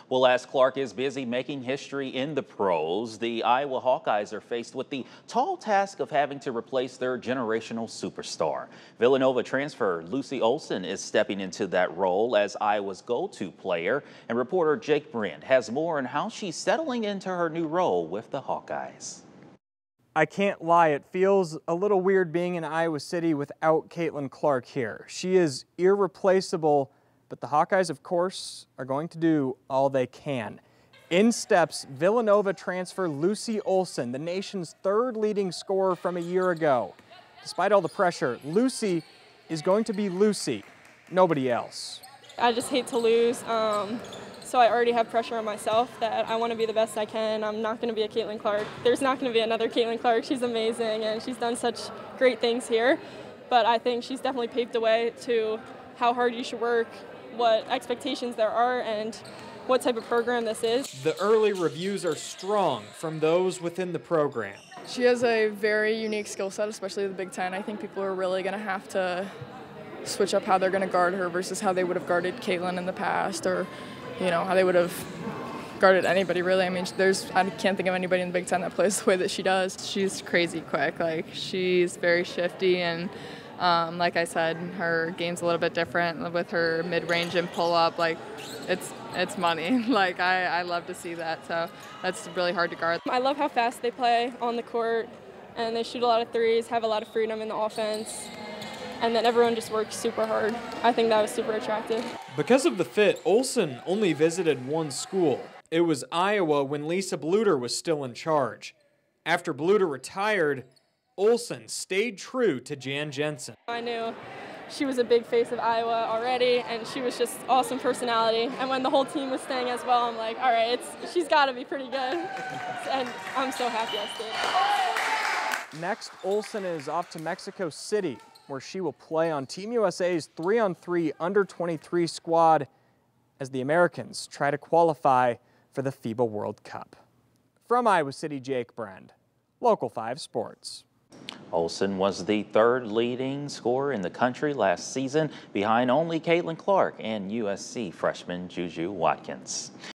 Well, as Clark is busy making history in the pros, the Iowa Hawkeyes are faced with the tall task of having to replace their generational superstar. Villanova transfer Lucy Olson is stepping into that role as Iowa's go-to player, and reporter Jake Brand has more on how she's settling into her new role with the Hawkeyes. I can't lie, it feels a little weird being in Iowa City without Caitlin Clark here. She is irreplaceable, but the Hawkeyes, of course, are going to do all they can. In steps Villanova transfer Lucy Olson, the nation's third leading scorer from a year ago. Despite all the pressure, Lucy is going to be Lucy, nobody else. I just hate to lose. So I already have pressure on myself that I want to be the best I can. I'm not going to be a Caitlin Clark. There's not going to be another Caitlin Clark. She's amazing and she's done such great things here. But I think she's definitely paved the way to how hard you should work, what expectations there are, and what type of program this is. The early reviews are strong from those within the program. She has a very unique skill set, especially the Big Ten. I think people are really going to have to switch up how they're going to guard her versus how they would have guarded Caitlin in the past, or how they would have guarded anybody, really. I mean, I can't think of anybody in the Big Ten that plays the way that she does. She's crazy quick. She's very shifty, and like I said, her game's a little bit different with her mid-range and pull-up. It's money. I love to see that, so that's really hard to guard. I love how fast they play on the court, and they shoot a lot of threes, have a lot of freedom in the offense. And then everyone just works super hard. I think that was super attractive. Because of the fit, Olson only visited one school. It was Iowa when Lisa Bluder was still in charge. After Bluder retired, Olson stayed true to Jan Jensen. I knew she was a big face of Iowa already, and she was just awesome personality. And when the whole team was staying as well, I'm like, all right, she's got to be pretty good. And I'm so happy I stayed. Next, Olson is off to Mexico City, where she will play on Team USA's 3-on-3 under-23 squad as the Americans try to qualify for the FIBA World Cup. From Iowa City, Jake Brand, Local 5 Sports. Olson was the third leading scorer in the country last season, behind only Caitlin Clark and USC freshman Juju Watkins.